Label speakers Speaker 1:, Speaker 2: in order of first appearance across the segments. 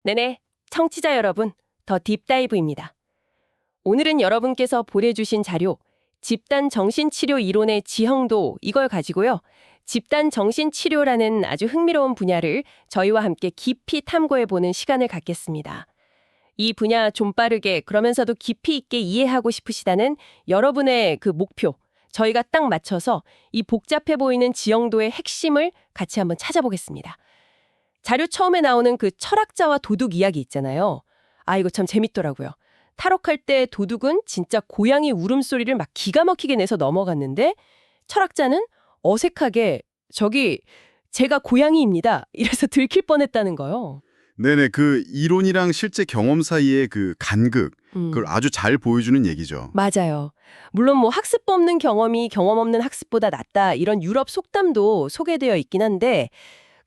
Speaker 1: 네네, 청취자 여러분, 더 딥다이브입니다. 오늘은 여러분께서 보내주신 자료, 집단 정신치료 이론의 지형도 이걸 가지고요. 집단 정신치료라는 아주 흥미로운 분야를 저희와 함께 깊이 탐구해보는 시간을 갖겠습니다. 이 분야 좀 빠르게 그러면서도 깊이 있게 이해하고 싶으시다는 여러분의 그 목표, 저희가 딱 맞춰서 이 복잡해 보이는 지형도의 핵심을 같이 한번 찾아보겠습니다. 자료 처음에 나오는 그 철학자와 도둑 이야기 있잖아요. 아, 이거 참 재밌더라고요. 탈옥할 때 도둑은 진짜 고양이 울음소리를 막 기가 막히게 내서 넘어갔는데 철학자는 어색하게 저기 제가 고양이입니다. 이래서 들킬 뻔했다는 거요.
Speaker 2: 네네, 그 이론이랑 실제 경험 사이의 그 간극, 그걸 아주 잘 보여주는 얘기죠.
Speaker 1: 맞아요. 물론 뭐 학습 없는 경험이 경험 없는 학습보다 낫다 이런 유럽 속담도 소개되어 있긴 한데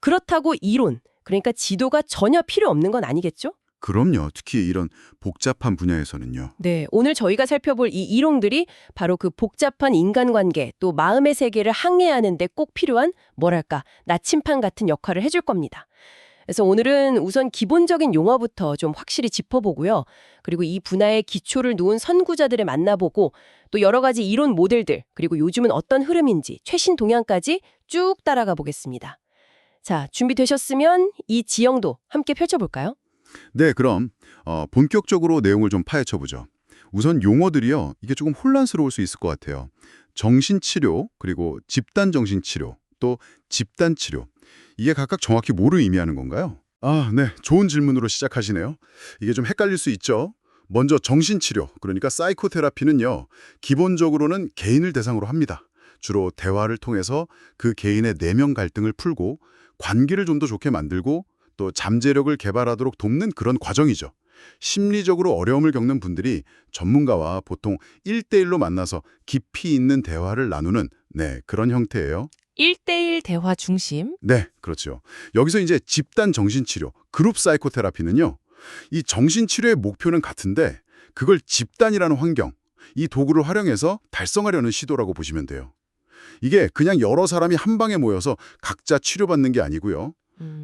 Speaker 1: 그렇다고 이론, 그러니까 지도가 전혀 필요 없는 건 아니겠죠?
Speaker 2: 그럼요. 특히 이런 복잡한 분야에서는요.
Speaker 1: 네, 오늘 저희가 살펴볼 이 이론들이 바로 그 복잡한 인간관계 또 마음의 세계를 항해하는 데 꼭 필요한 뭐랄까 나침판 같은 역할을 해줄 겁니다. 그래서 오늘은 우선 기본적인 용어부터 좀 확실히 짚어보고요. 그리고 이 분야의 기초를 놓은 선구자들을 만나보고 또 여러 가지 이론 모델들 그리고 요즘은 어떤 흐름인지 최신 동향까지 쭉 따라가 보겠습니다. 자, 준비되셨으면 이 지형도 함께 펼쳐볼까요?
Speaker 2: 네, 그럼 본격적으로 내용을 좀 파헤쳐보죠. 우선 용어들이요. 이게 조금 혼란스러울 수 있을 것 같아요. 정신치료, 그리고 집단정신치료, 또 집단치료. 이게 각각 정확히 뭐를 의미하는 건가요? 아, 네. 좋은 질문으로 시작하시네요. 이게 좀 헷갈릴 수 있죠. 먼저 정신치료, 그러니까 사이코테라피는요. 기본적으로는 개인을 대상으로 합니다. 주로 대화를 통해서 그 개인의 내면 갈등을 풀고 관계를 좀 더 좋게 만들고 또 잠재력을 개발하도록 돕는 그런 과정이죠. 심리적으로 어려움을 겪는 분들이 전문가와 보통 1대1로 만나서 깊이 있는 대화를 나누는 그런 형태예요.
Speaker 1: 1대1 대화 중심.
Speaker 2: 네, 그렇죠. 여기서 이제 집단 정신치료, 그룹 사이코테라피는요. 이 정신치료의 목표는 같은데 그걸 집단이라는 환경, 이 도구를 활용해서 달성하려는 시도라고 보시면 돼요. 이게 그냥 여러 사람이 한 방에 모여서 각자 치료받는 게 아니고요.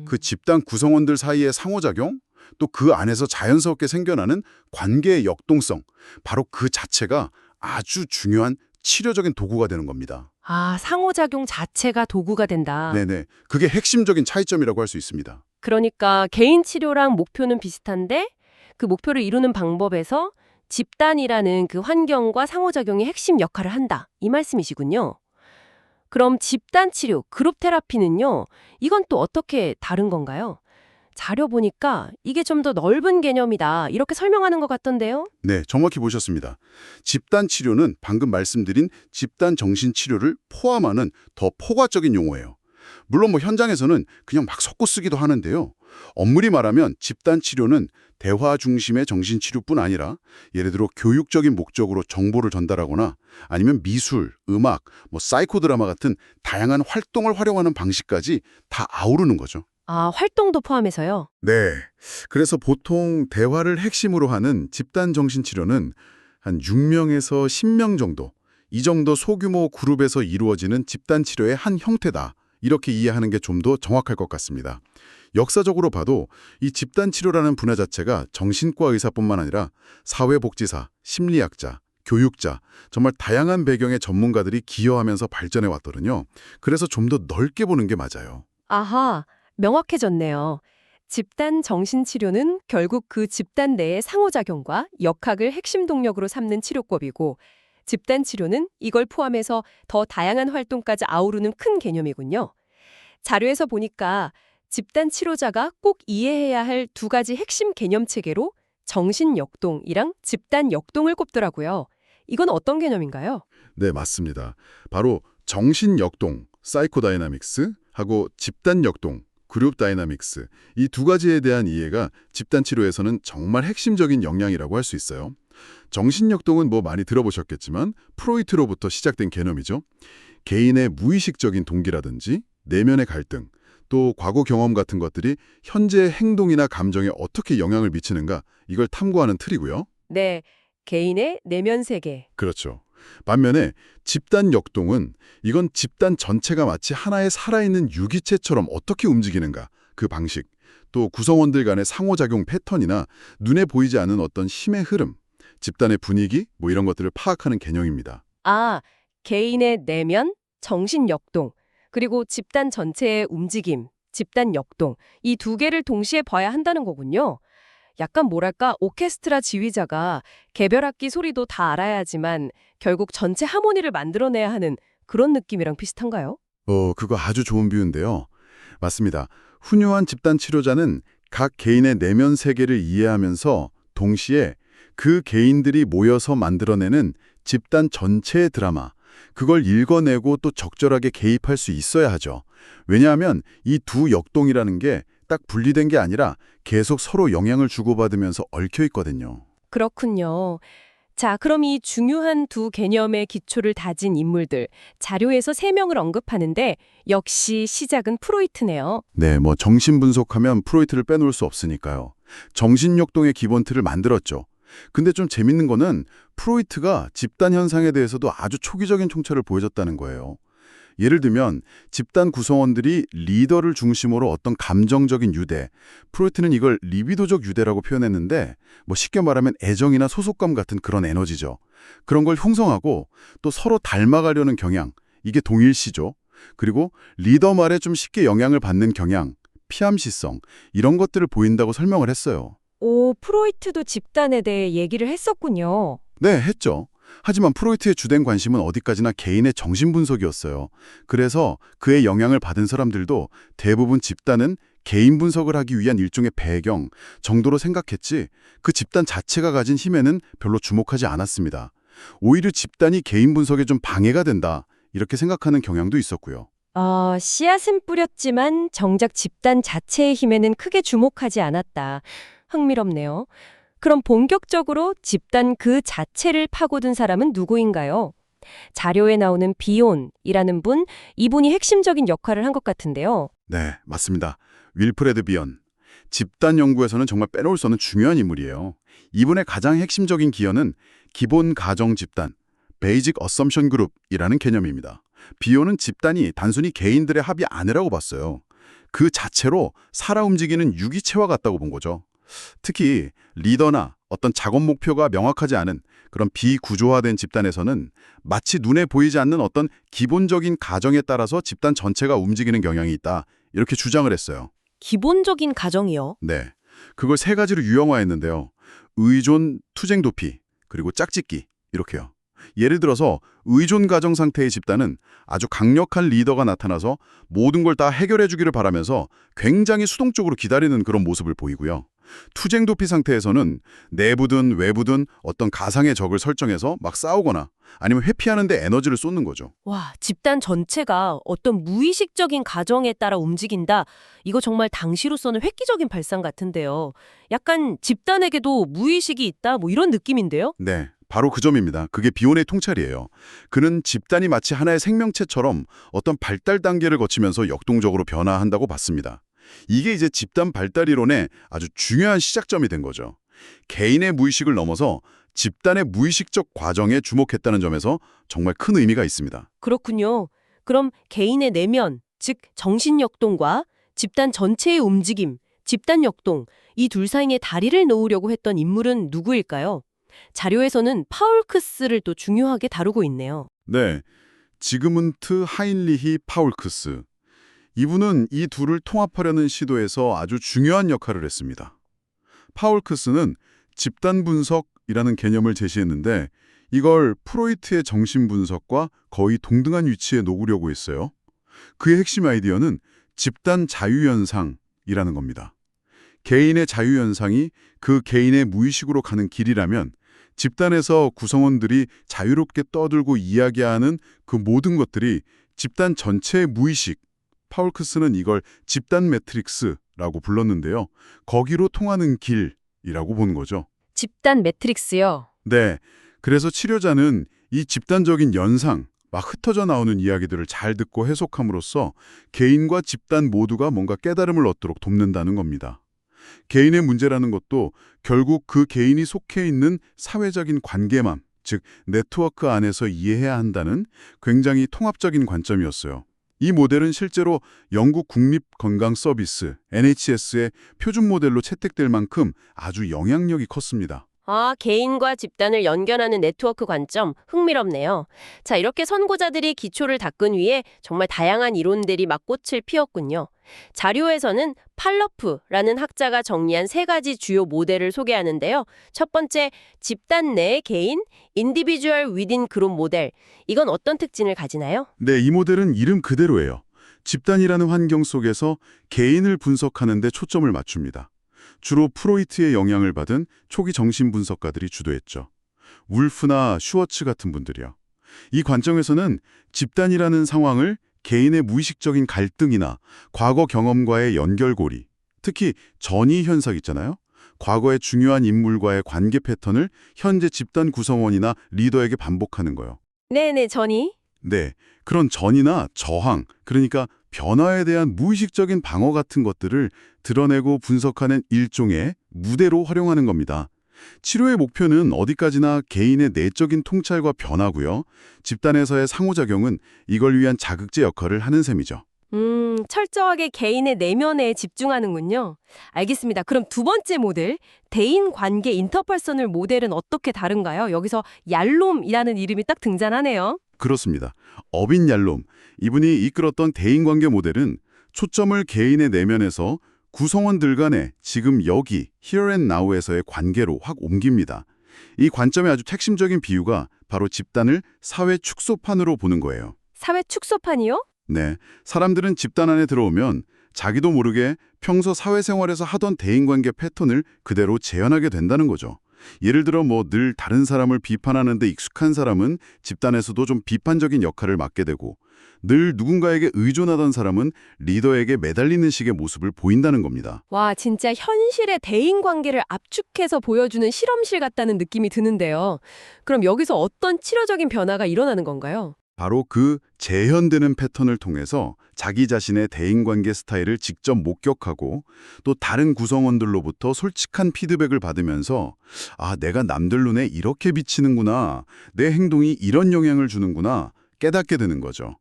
Speaker 2: 그 집단 구성원들 사이의 상호작용, 또 그 안에서 자연스럽게 생겨나는 관계의 역동성, 바로 그 자체가 아주 중요한 치료적인 도구가 되는 겁니다.
Speaker 1: 아, 상호작용 자체가 도구가 된다.
Speaker 2: 네네. 그게 핵심적인 차이점이라고 할 수 있습니다.
Speaker 1: 그러니까 개인 치료랑 목표는 비슷한데 그 목표를 이루는 방법에서 집단이라는 그 환경과 상호작용이 핵심 역할을 한다. 이 말씀이시군요. 그럼 집단 치료, 그룹 테라피는요? 이건 또 어떻게 다른 건가요? 자료 보니까 이게 좀 더 넓은 개념이다. 이렇게 설명하는 것 같던데요?
Speaker 2: 네, 정확히 보셨습니다. 집단 치료는 방금 말씀드린 집단 정신치료를 포함하는 더 포괄적인 용어예요. 물론 뭐 현장에서는 그냥 막 섞어 쓰기도 하는데요. 엄밀히 말하면 집단 치료는 대화 중심의 정신치료뿐 아니라 예를 들어 교육적인 목적으로 정보를 전달하거나 아니면 미술, 음악, 뭐 사이코드라마 같은 다양한 활동을 활용하는 방식까지 다 아우르는 거죠.
Speaker 1: 아, 활동도 포함해서요?
Speaker 2: 네. 그래서 보통 대화를 핵심으로 하는 집단 정신치료는 한 6명에서 10명 정도, 이 정도 소규모 그룹에서 이루어지는 집단 치료의 한 형태다. 이렇게 이해하는 게 좀 더 정확할 것 같습니다. 역사적으로 봐도 이 집단 치료라는 분야 자체가 정신과 의사뿐만 아니라 사회복지사, 심리학자, 교육자, 정말 다양한 배경의 전문가들이 기여하면서 발전해 왔거든요. 그래서 좀 더 넓게 보는 게 맞아요.
Speaker 1: 아하, 명확해졌네요. 집단 정신치료는 결국 그 집단 내의 상호작용과 역학을 핵심 동력으로 삼는 치료법이고 집단 치료는 이걸 포함해서 더 다양한 활동까지 아우르는 큰 개념이군요. 자료에서 보니까 집단 치료자가 꼭 이해해야 할 두 가지 핵심 개념 체계로 정신역동이랑 집단역동을 꼽더라고요. 이건 어떤 개념인가요?
Speaker 2: 네, 맞습니다. 바로 정신역동, 사이코다이나믹스 하고 집단역동, 그룹 다이나믹스, 이 두 가지에 대한 이해가 집단 치료에서는 정말 핵심적인 역량이라고 할 수 있어요. 정신역동은 뭐 많이 들어보셨겠지만 프로이트로부터 시작된 개념이죠. 개인의 무의식적인 동기라든지 내면의 갈등, 또 과거 경험 같은 것들이 현재의 행동이나 감정에 어떻게 영향을 미치는가, 이걸 탐구하는 틀이고요.
Speaker 1: 네, 개인의 내면 세계.
Speaker 2: 그렇죠. 반면에 집단 역동은 이건 집단 전체가 마치 하나의 살아있는 유기체처럼 어떻게 움직이는가, 그 방식, 또 구성원들 간의 상호작용 패턴이나 눈에 보이지 않는 어떤 힘의 흐름, 집단의 분위기 뭐 이런 것들을 파악하는 개념입니다.
Speaker 1: 아, 개인의 내면, 정신 역동, 그리고 집단 전체의 움직임, 집단 역동, 이 두 개를 동시에 봐야 한다는 거군요. 약간 뭐랄까, 오케스트라 지휘자가 개별 악기 소리도 다 알아야지만 결국 전체 하모니를 만들어내야 하는 그런 느낌이랑 비슷한가요?
Speaker 2: 그거 아주 좋은 비유인데요. 맞습니다. 훌륭한 집단 치료자는 각 개인의 내면 세계를 이해하면서 동시에 그 개인들이 모여서 만들어내는 집단 전체의 드라마, 그걸 읽어내고 또 적절하게 개입할 수 있어야 하죠. 왜냐하면 이 두 역동이라는 게 딱 분리된 게 아니라 계속 서로 영향을 주고받으면서 얽혀 있거든요.
Speaker 1: 그렇군요. 자, 그럼 이 중요한 두 개념의 기초를 다진 인물들, 자료에서 세 명을 언급하는데 역시 시작은 프로이트네요.
Speaker 2: 네, 뭐 정신분석하면 프로이트를 빼놓을 수 없으니까요. 정신역동의 기본 틀을 만들었죠. 근데 좀 재밌는 거는 프로이트가 집단 현상에 대해서도 아주 초기적인 총체를 보여줬다는 거예요. 예를 들면 집단 구성원들이 리더를 중심으로 어떤 감정적인 유대, 프로이트는 이걸 리비도적 유대라고 표현했는데 뭐 쉽게 말하면 애정이나 소속감 같은 그런 에너지죠. 그런 걸 형성하고 또 서로 닮아가려는 경향, 이게 동일시죠. 그리고 리더 말에 좀 쉽게 영향을 받는 경향, 피암시성, 이런 것들을 보인다고 설명을 했어요.
Speaker 1: 오, 프로이트도 집단에 대해 얘기를 했었군요.
Speaker 2: 네, 했죠. 하지만 프로이트의 주된 관심은 어디까지나 개인의 정신분석이었어요. 그래서 그의 영향을 받은 사람들도 대부분 집단은 개인 분석을 하기 위한 일종의 배경 정도로 생각했지 그 집단 자체가 가진 힘에는 별로 주목하지 않았습니다. 오히려 집단이 개인 분석에 좀 방해가 된다 이렇게 생각하는 경향도 있었고요.
Speaker 1: 씨앗은 뿌렸지만 정작 집단 자체의 힘에는 크게 주목하지 않았다. 흥미롭네요. 그럼 본격적으로 집단 그 자체를 파고든 사람은 누구인가요? 자료에 나오는 비온이라는 분, 이분이 핵심적인 역할을 한 것 같은데요.
Speaker 2: 네, 맞습니다. 윌프레드 비언. 집단 연구에서는 정말 빼놓을 수 없는 중요한 인물이에요. 이분의 가장 핵심적인 기여는 기본 가정 집단, 베이직 어썸션 그룹이라는 개념입니다. 비온은 집단이 단순히 개인들의 합이 아니라고 봤어요. 그 자체로 살아 움직이는 유기체와 같다고 본 거죠. 특히 리더나 어떤 작업 목표가 명확하지 않은 그런 비구조화된 집단에서는 마치 눈에 보이지 않는 어떤 기본적인 가정에 따라서 집단 전체가 움직이는 경향이 있다. 이렇게 주장을 했어요.
Speaker 1: 기본적인 가정이요.
Speaker 2: 네. 그걸 세 가지로 유형화했는데요. 의존, 투쟁 도피, 그리고 짝짓기 이렇게요. 예를 들어서 의존 가정 상태의 집단은 아주 강력한 리더가 나타나서 모든 걸 다 해결해 주기를 바라면서 굉장히 수동적으로 기다리는 그런 모습을 보이고요. 투쟁 도피 상태에서는 내부든 외부든 어떤 가상의 적을 설정해서 막 싸우거나 아니면 회피하는 데 에너지를 쏟는 거죠.
Speaker 1: 와, 집단 전체가 어떤 무의식적인 가정에 따라 움직인다. 이거 정말 당시로서는 획기적인 발상 같은데요. 약간 집단에게도 무의식이 있다, 뭐 이런 느낌인데요.
Speaker 2: 네, 바로 그 점입니다. 그게 비온의 통찰이에요. 그는 집단이 마치 하나의 생명체처럼 어떤 발달 단계를 거치면서 역동적으로 변화한다고 봤습니다. 이게 이제 집단 발달 이론의 아주 중요한 시작점이 된 거죠. 개인의 무의식을 넘어서 집단의 무의식적 과정에 주목했다는 점에서 정말 큰 의미가 있습니다.
Speaker 1: 그렇군요. 그럼 개인의 내면, 즉 정신 역동과 집단 전체의 움직임, 집단 역동, 이 둘 사이에 다리를 놓으려고 했던 인물은 누구일까요? 자료에서는 파울크스를 또 중요하게 다루고 있네요.
Speaker 2: 네, 지그문트 하인리히 파울크스. 이분은 이 둘을 통합하려는 시도에서 아주 중요한 역할을 했습니다. 파울크스는 집단 분석이라는 개념을 제시했는데 이걸 프로이트의 정신 분석과 거의 동등한 위치에 놓으려고 했어요. 그의 핵심 아이디어는 집단 자유현상이라는 겁니다. 개인의 자유현상이 그 개인의 무의식으로 가는 길이라면 집단에서 구성원들이 자유롭게 떠들고 이야기하는 그 모든 것들이 집단 전체의 무의식, 파울크스는 이걸 집단 매트릭스라고 불렀는데요. 거기로 통하는 길이라고 본 거죠.
Speaker 1: 집단 매트릭스요.
Speaker 2: 네, 그래서 치료자는 이 집단적인 연상, 막 흩어져 나오는 이야기들을 잘 듣고 해석함으로써 개인과 집단 모두가 뭔가 깨달음을 얻도록 돕는다는 겁니다. 개인의 문제라는 것도 결국 그 개인이 속해 있는 사회적인 관계망, 즉 네트워크 안에서 이해해야 한다는 굉장히 통합적인 관점이었어요. 이 모델은 실제로 영국 국립건강서비스 NHS의 표준 모델로 채택될 만큼 아주 영향력이 컸습니다.
Speaker 1: 아, 개인과 집단을 연결하는 네트워크 관점 흥미롭네요. 자, 이렇게 선고자들이 기초를 닦은 위에 정말 다양한 이론들이 막 꽃을 피웠군요. 자료에서는 팔러프라는 학자가 정리한 세 가지 주요 모델을 소개하는데요. 첫 번째, 집단 내 개인, 인디비주얼 위딘 그룹 모델. 이건 어떤 특징을 가지나요?
Speaker 2: 네, 이 모델은 이름 그대로예요. 집단이라는 환경 속에서 개인을 분석하는 데 초점을 맞춥니다. 주로 프로이트의 영향을 받은 초기 정신분석가들이 주도했죠. 울프나 슈워츠 같은 분들이요. 이 관점에서는 집단이라는 상황을 개인의 무의식적인 갈등이나 과거 경험과의 연결고리, 특히 전이 현상 있잖아요. 과거의 중요한 인물과의 관계 패턴을 현재 집단 구성원이나 리더에게 반복하는 거예요.
Speaker 1: 네네, 전이.
Speaker 2: 네, 그런 전이나 저항, 그러니까 변화에 대한 무의식적인 방어 같은 것들을 드러내고 분석하는 일종의 무대로 활용하는 겁니다. 치료의 목표는 어디까지나 개인의 내적인 통찰과 변화고요. 집단에서의 상호작용은 이걸 위한 자극제 역할을 하는 셈이죠.
Speaker 1: 철저하게 개인의 내면에 집중하는군요. 알겠습니다. 그럼 두 번째 모델, 대인 관계 인터퍼스널 모델은 어떻게 다른가요? 여기서 얄롬이라는 이름이 딱 등장하네요.
Speaker 2: 그렇습니다. 어빈 얄롬, 이분이 이끌었던 대인관계 모델은 초점을 개인의 내면에서 구성원들 간의 지금 여기, here and now에서의 관계로 확 옮깁니다. 이 관점의 아주 핵심적인 비유가 바로 집단을 사회 축소판으로 보는 거예요.
Speaker 1: 사회 축소판이요?
Speaker 2: 네, 사람들은 집단 안에 들어오면 자기도 모르게 평소 사회생활에서 하던 대인관계 패턴을 그대로 재현하게 된다는 거죠. 예를 들어 늘 다른 사람을 비판하는 데 익숙한 사람은 집단에서도 좀 비판적인 역할을 맡게 되고 늘 누군가에게 의존하던 사람은 리더에게 매달리는 식의 모습을 보인다는 겁니다.
Speaker 1: 와, 진짜 현실의 대인 관계를 압축해서 보여주는 실험실 같다는 느낌이 드는데요. 그럼 여기서 어떤 치료적인 변화가 일어나는 건가요?
Speaker 2: 바로 그 재현되는 패턴을 통해서 자기 자신의 대인관계 스타일을 직접 목격하고 또 다른 구성원들로부터 솔직한 피드백을 받으면서 아, 내가 남들 눈에 이렇게 비치는구나, 내 행동이 이런 영향을 주는구나 깨닫게 되는 거죠.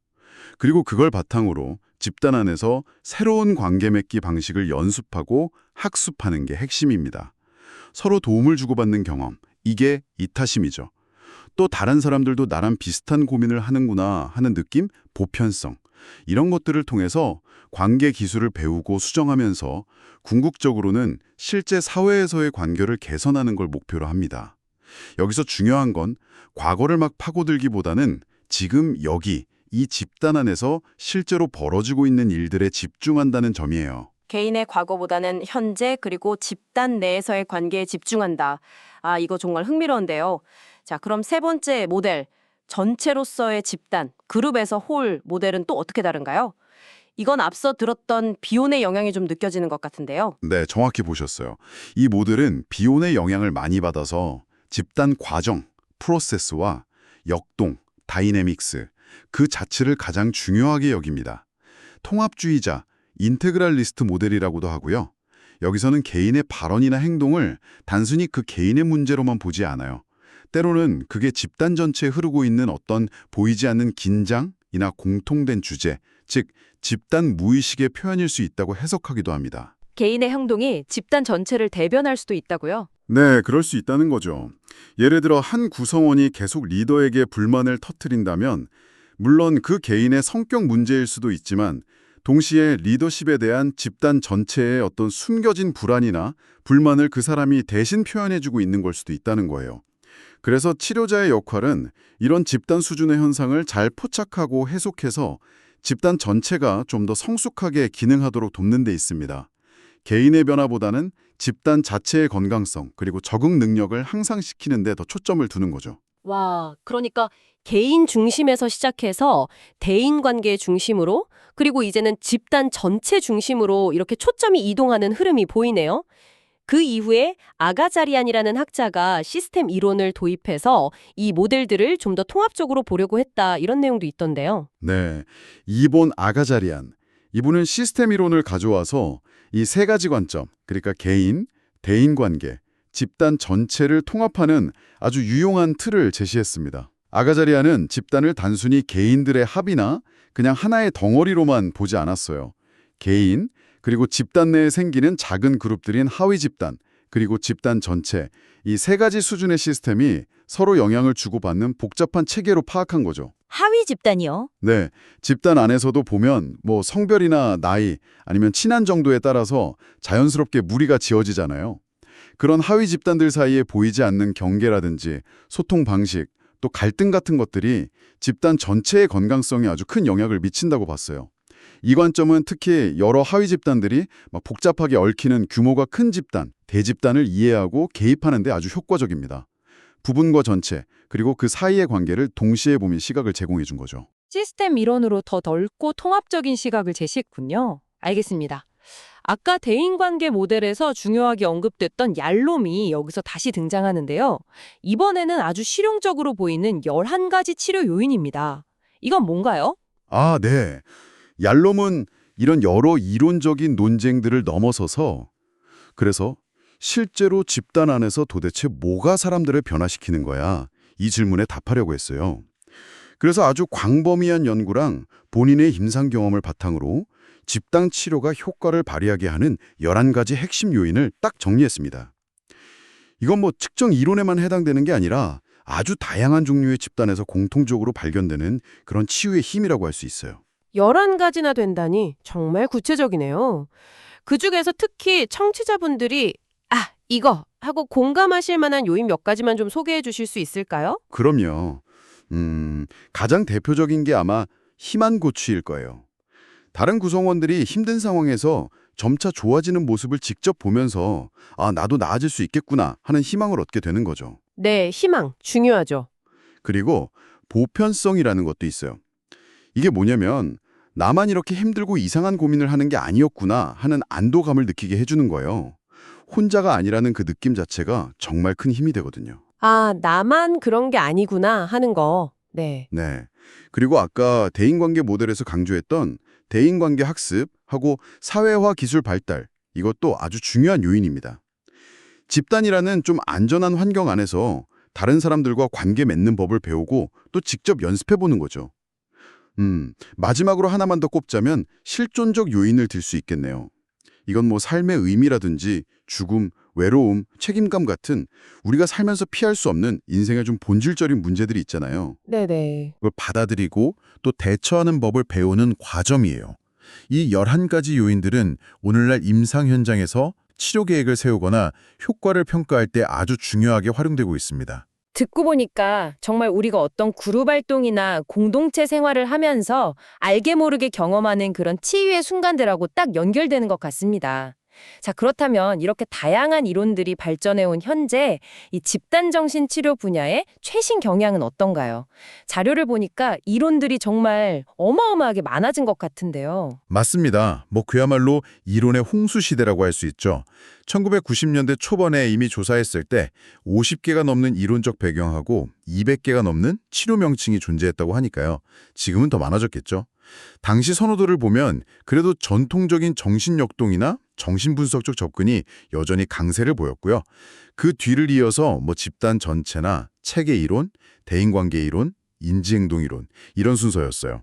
Speaker 2: 그리고 그걸 바탕으로 집단 안에서 새로운 관계 맺기 방식을 연습하고 학습하는 게 핵심입니다. 서로 도움을 주고받는 경험, 이게 이타심이죠. 또 다른 사람들도 나랑 비슷한 고민을 하는구나 하는 느낌, 보편성. 이런 것들을 통해서 관계 기술을 배우고 수정하면서 궁극적으로는 실제 사회에서의 관계를 개선하는 걸 목표로 합니다. 여기서 중요한 건 과거를 막 파고들기보다는 지금 여기, 이 집단 안에서 실제로 벌어지고 있는 일들에 집중한다는 점이에요.
Speaker 1: 개인의 과거보다는 현재 그리고 집단 내에서의 관계에 집중한다. 아, 이거 정말 흥미로운데요. 자, 그럼 세 번째 모델, 전체로서의 집단, 그룹에서 홀 모델은 또 어떻게 다른가요? 이건 앞서 들었던 비혼의 영향이 좀 느껴지는 것 같은데요.
Speaker 2: 네, 정확히 보셨어요. 이 모델은 비혼의 영향을 많이 받아서 집단 과정, 프로세스와 역동, 다이내믹스, 그 자체를 가장 중요하게 여깁니다. 통합주의자, 인테그랄리스트 모델이라고도 하고요. 여기서는 개인의 발언이나 행동을 단순히 그 개인의 문제로만 보지 않아요. 때로는 그게 집단 전체에 흐르고 있는 어떤 보이지 않는 긴장이나 공통된 주제, 즉 집단 무의식의 표현일 수 있다고 해석하기도 합니다.
Speaker 1: 개인의 행동이 집단 전체를 대변할 수도 있다고요?
Speaker 2: 네, 그럴 수 있다는 거죠. 예를 들어 한 구성원이 계속 리더에게 불만을 터뜨린다면 물론 그 개인의 성격 문제일 수도 있지만 동시에 리더십에 대한 집단 전체의 어떤 숨겨진 불안이나 불만을 그 사람이 대신 표현해주고 있는 걸 수도 있다는 거예요. 그래서 치료자의 역할은 이런 집단 수준의 현상을 잘 포착하고 해석해서 집단 전체가 좀 더 성숙하게 기능하도록 돕는 데 있습니다. 개인의 변화보다는 집단 자체의 건강성 그리고 적응 능력을 향상시키는 데 더 초점을 두는 거죠.
Speaker 1: 와, 그러니까 개인 중심에서 시작해서 대인 관계 중심으로 그리고 이제는 집단 전체 중심으로 이렇게 초점이 이동하는 흐름이 보이네요. 그 이후에 아가자리안이라는 학자가 시스템 이론을 도입해서 이 모델들을 좀 더 통합적으로 보려고 했다 이런 내용도 있던데요.
Speaker 2: 네, 이본 아가자리안. 이분은 시스템 이론을 가져와서 이 세 가지 관점, 그러니까 개인, 대인관계, 집단 전체를 통합하는 아주 유용한 틀을 제시했습니다. 아가자리안은 집단을 단순히 개인들의 합이나 그냥 하나의 덩어리로만 보지 않았어요. 개인, 그리고 집단 내에 생기는 작은 그룹들인 하위 집단, 그리고 집단 전체, 이 세 가지 수준의 시스템이 서로 영향을 주고받는 복잡한 체계로 파악한 거죠.
Speaker 3: 하위 집단이요?
Speaker 2: 네, 집단 안에서도 보면 뭐 성별이나 나이 아니면 친한 정도에 따라서 자연스럽게 무리가 지어지잖아요. 그런 하위 집단들 사이에 보이지 않는 경계라든지 소통 방식, 또 갈등 같은 것들이 집단 전체의 건강성에 아주 큰 영향을 미친다고 봤어요. 이 관점은 특히 여러 하위 집단들이 막 복잡하게 얽히는 규모가 큰 집단, 대집단을 이해하고 개입하는 데 아주 효과적입니다. 부분과 전체, 그리고 그 사이의 관계를 동시에 보는 시각을 제공해 준 거죠.
Speaker 3: 시스템 이론으로 더 넓고 통합적인 시각을 제시했군요. 알겠습니다. 아까 대인관계 모델에서 중요하게 언급됐던 얄롬이 여기서 다시 등장하는데요. 이번에는 아주 실용적으로 보이는 11가지 치료 요인입니다. 이건 뭔가요?
Speaker 2: 아, 네. 얄롬은 이런 여러 이론적인 논쟁들을 넘어서서 그래서 실제로 집단 안에서 도대체 뭐가 사람들을 변화시키는 거야? 이 질문에 답하려고 했어요. 그래서 아주 광범위한 연구랑 본인의 임상 경험을 바탕으로 집단 치료가 효과를 발휘하게 하는 11가지 핵심 요인을 딱 정리했습니다. 이건 뭐 특정 이론에만 해당되는 게 아니라 아주 다양한 종류의 집단에서 공통적으로 발견되는 그런 치유의 힘이라고 할 수 있어요.
Speaker 1: 11가지나 된다니 정말 구체적이네요. 그중에서 특히 청취자분들이 이거 하고 공감하실 만한 요인 몇 가지만 좀 소개해 주실 수 있을까요?
Speaker 2: 그럼요. 가장 대표적인 게 아마 희망 고취일 거예요. 다른 구성원들이 힘든 상황에서 점차 좋아지는 모습을 직접 보면서 나도 나아질 수 있겠구나 하는 희망을 얻게 되는 거죠.
Speaker 1: 네, 희망 중요하죠.
Speaker 2: 그리고 보편성이라는 것도 있어요. 이게 뭐냐면 나만 이렇게 힘들고 이상한 고민을 하는 게 아니었구나 하는 안도감을 느끼게 해주는 거예요. 혼자가 아니라는 그 느낌 자체가 정말 큰 힘이 되거든요.
Speaker 1: 나만 그런 게 아니구나 하는 거. 네.
Speaker 2: 네. 그리고 아까 대인관계 모델에서 강조했던 대인관계 학습하고 사회화 기술 발달, 이것도 아주 중요한 요인입니다. 집단이라는 좀 안전한 환경 안에서 다른 사람들과 관계 맺는 법을 배우고 또 직접 연습해보는 거죠. 마지막으로 하나만 더 꼽자면 실존적 요인을 들 수 있겠네요. 이건 뭐 삶의 의미라든지 죽음, 외로움, 책임감 같은 우리가 살면서 피할 수 없는 인생의 좀 본질적인 문제들이 있잖아요.
Speaker 1: 네네.
Speaker 4: 그걸 받아들이고 또 대처하는 법을 배우는 과정이에요. 이 11가지 요인들은 오늘날 임상 현장에서 치료 계획을 세우거나 효과를 평가할 때 아주 중요하게 활용되고 있습니다.
Speaker 3: 듣고 보니까 정말 우리가 어떤 그룹 활동이나 공동체 생활을 하면서 알게 모르게 경험하는 그런 치유의 순간들하고 딱 연결되는 것 같습니다. 자, 그렇다면 이렇게 다양한 이론들이 발전해온 현재 이 집단정신치료 분야의 최신 경향은 어떤가요? 자료를 보니까 이론들이 정말 어마어마하게 많아진 것 같은데요.
Speaker 4: 맞습니다. 그야말로 이론의 홍수 시대라고 할 수 있죠. 1990년대 초반에 이미 조사했을 때 50개가 넘는 이론적 배경하고 200개가 넘는 치료 명칭이 존재했다고 하니까요. 지금은 더 많아졌겠죠. 당시 선호도를 보면 그래도 전통적인 정신역동이나 정신분석적 접근이 여전히 강세를 보였고요. 그 뒤를 이어서 집단 전체나 체계 이론, 대인관계 이론, 인지행동 이론 이런 순서였어요.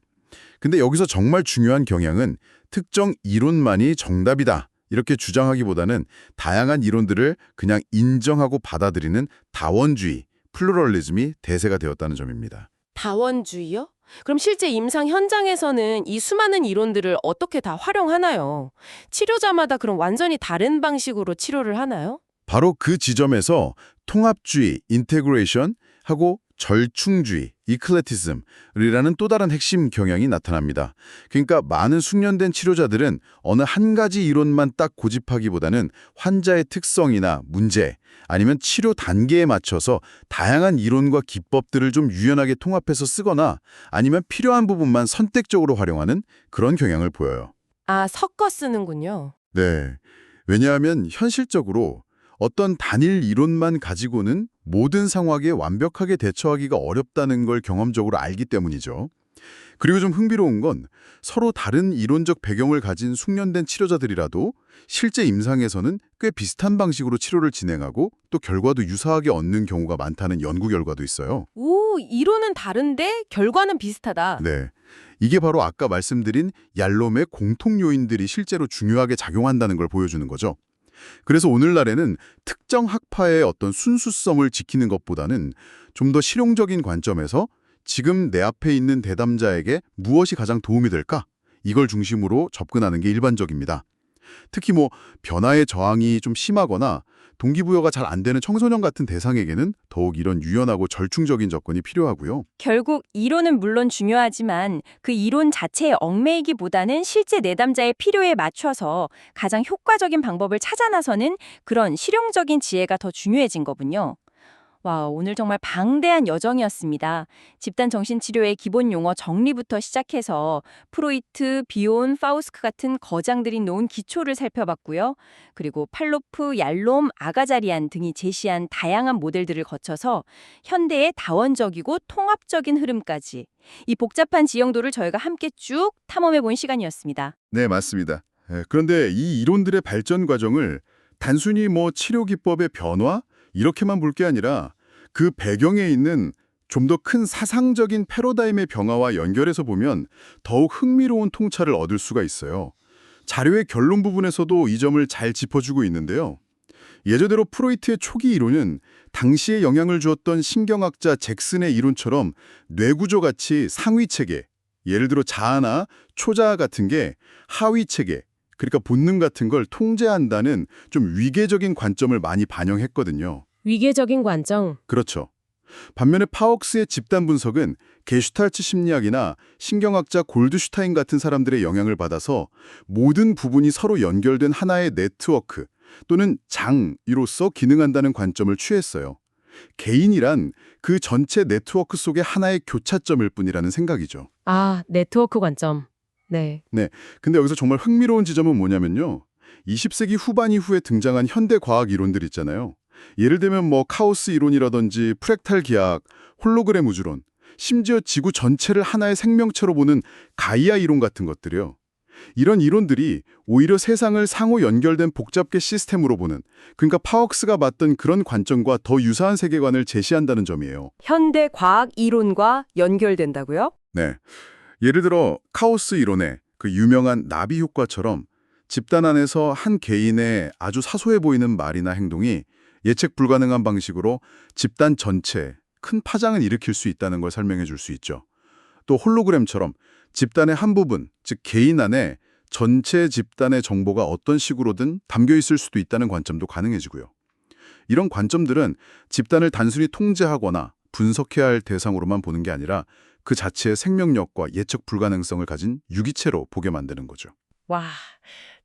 Speaker 4: 근데 여기서 정말 중요한 경향은 특정 이론만이 정답이다 이렇게 주장하기보다는 다양한 이론들을 그냥 인정하고 받아들이는 다원주의, 플루럴리즘이 대세가 되었다는 점입니다.
Speaker 1: 다원주의요? 그럼 실제 임상 현장에서는 이 수많은 이론들을 어떻게 다 활용하나요? 치료자마다 그럼 완전히 다른 방식으로 치료를 하나요?
Speaker 4: 바로 그 지점에서 통합주의, 인테그레이션 하고 절충주의, 이클레티즘이라는 또 다른 핵심 경향이 나타납니다. 그러니까 많은 숙련된 치료자들은 어느 한 가지 이론만 딱 고집하기보다는 환자의 특성이나 문제, 아니면 치료 단계에 맞춰서 다양한 이론과 기법들을 좀 유연하게 통합해서 쓰거나 아니면 필요한 부분만 선택적으로 활용하는 그런 경향을 보여요.
Speaker 1: 섞어 쓰는군요.
Speaker 2: 네. 왜냐하면 현실적으로 어떤 단일 이론만 가지고는 모든 상황에 완벽하게 대처하기가 어렵다는 걸 경험적으로 알기 때문이죠. 그리고 좀 흥미로운 건 서로 다른 이론적 배경을 가진 숙련된 치료자들이라도 실제 임상에서는 꽤 비슷한 방식으로 치료를 진행하고 또 결과도 유사하게 얻는 경우가 많다는 연구 결과도 있어요.
Speaker 1: 오, 이론은 다른데 결과는 비슷하다.
Speaker 2: 네. 이게 바로 아까 말씀드린 얄롬의 공통 요인들이 실제로 중요하게 작용한다는 걸 보여주는 거죠. 그래서 오늘날에는 특정 학파의 어떤 순수성을 지키는 것보다는 좀 더 실용적인 관점에서 지금 내 앞에 있는 대담자에게 무엇이 가장 도움이 될까? 이걸 중심으로 접근하는 게 일반적입니다. 특히 변화의 저항이 좀 심하거나 동기부여가 잘 안 되는 청소년 같은 대상에게는 더욱 이런 유연하고 절충적인 접근이 필요하고요.
Speaker 5: 결국 이론은 물론 중요하지만 그 이론 자체에 얽매이기보다는 실제 내담자의 필요에 맞춰서 가장 효과적인 방법을 찾아 나서는 그런 실용적인 지혜가 더 중요해진 거군요. 와, 오늘 정말 방대한 여정이었습니다. 집단 정신치료의 기본 용어 정리부터 시작해서 프로이트, 비온, 파우스크 같은 거장들이 놓은 기초를 살펴봤고요. 그리고 팔로프, 얄롬, 아가자리안 등이 제시한 다양한 모델들을 거쳐서 현대의 다원적이고 통합적인 흐름까지 이 복잡한 지형도를 저희가 함께 쭉 탐험해 본 시간이었습니다.
Speaker 2: 네, 맞습니다. 그런데 이 이론들의 발전 과정을 단순히 치료 기법의 변화? 이렇게만 볼 게 아니라 그 배경에 있는 좀 더 큰 사상적인 패러다임의 변화와 연결해서 보면 더욱 흥미로운 통찰을 얻을 수가 있어요. 자료의 결론 부분에서도 이 점을 잘 짚어주고 있는데요. 예제대로 프로이트의 초기 이론은 당시에 영향을 주었던 신경학자 잭슨의 이론처럼 뇌구조같이 상위체계, 예를 들어 자아나 초자아 같은 게 하위체계, 그러니까 본능 같은 걸 통제한다는 좀 위계적인 관점을 많이 반영했거든요.
Speaker 3: 위계적인 관점.
Speaker 2: 그렇죠. 반면에 파웍스의 집단 분석은 게슈탈트 심리학이나 신경학자 골드슈타인 같은 사람들의 영향을 받아서 모든 부분이 서로 연결된 하나의 네트워크 또는 장이로서 기능한다는 관점을 취했어요. 개인이란 그 전체 네트워크 속의 하나의 교차점일 뿐이라는 생각이죠.
Speaker 3: 아, 네트워크 관점. 네.
Speaker 2: 근데 여기서 정말 흥미로운 지점은 뭐냐면요. 20세기 후반 이후에 등장한 현대 과학 이론들 있잖아요. 예를 들면 카오스 이론이라든지 프랙탈 기하학, 홀로그램 우주론, 심지어 지구 전체를 하나의 생명체로 보는 가이아 이론 같은 것들이요. 이런 이론들이 오히려 세상을 상호 연결된 복잡계 시스템으로 보는, 그러니까 파웍스가 봤던 그런 관점과 더 유사한 세계관을 제시한다는 점이에요.
Speaker 1: 현대 과학 이론과 연결된다고요?
Speaker 2: 네. 예를 들어 카오스 이론의 그 유명한 나비 효과처럼 집단 안에서 한 개인의 아주 사소해 보이는 말이나 행동이 예측 불가능한 방식으로 집단 전체에 큰 파장을 일으킬 수 있다는 걸 설명해 줄 수 있죠. 또 홀로그램처럼 집단의 한 부분, 즉 개인 안에 전체 집단의 정보가 어떤 식으로든 담겨 있을 수도 있다는 관점도 가능해지고요. 이런 관점들은 집단을 단순히 통제하거나 분석해야 할 대상으로만 보는 게 아니라 그 자체의 생명력과 예측 불가능성을 가진 유기체로 보게 만드는 거죠.
Speaker 1: 와,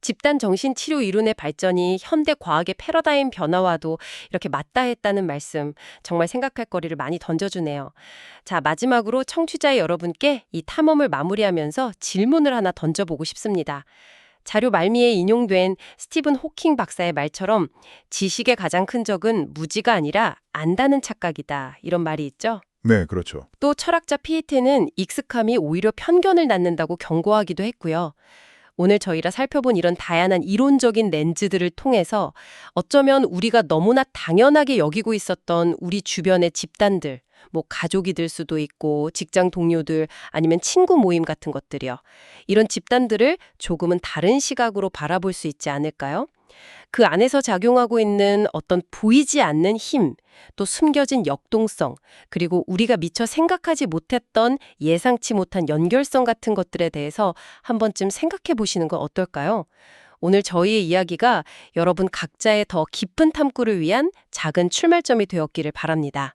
Speaker 1: 집단 정신치료 이론의 발전이 현대 과학의 패러다임 변화와도 이렇게 맞닿아있다는 말씀, 정말 생각할 거리를 많이 던져주네요. 자, 마지막으로 청취자 여러분께 이 탐험을 마무리하면서 질문을 하나 던져보고 싶습니다. 자료 말미에 인용된 스티븐 호킹 박사의 말처럼 지식의 가장 큰 적은 무지가 아니라 안다는 착각이다, 이런 말이 있죠.
Speaker 2: 네, 그렇죠.
Speaker 1: 또 철학자 피에테는 익숙함이 오히려 편견을 낳는다고 경고하기도 했고요. 오늘 저희가 살펴본 이런 다양한 이론적인 렌즈들을 통해서 어쩌면 우리가 너무나 당연하게 여기고 있었던 우리 주변의 집단들, 가족이 될 수도 있고 직장 동료들 아니면 친구 모임 같은 것들이요. 이런 집단들을 조금은 다른 시각으로 바라볼 수 있지 않을까요? 그 안에서 작용하고 있는 어떤 보이지 않는 힘, 또 숨겨진 역동성, 그리고 우리가 미처 생각하지 못했던 예상치 못한 연결성 같은 것들에 대해서 한 번쯤 생각해 보시는 건 어떨까요? 오늘 저희의 이야기가 여러분 각자의 더 깊은 탐구를 위한 작은 출발점이 되었기를 바랍니다.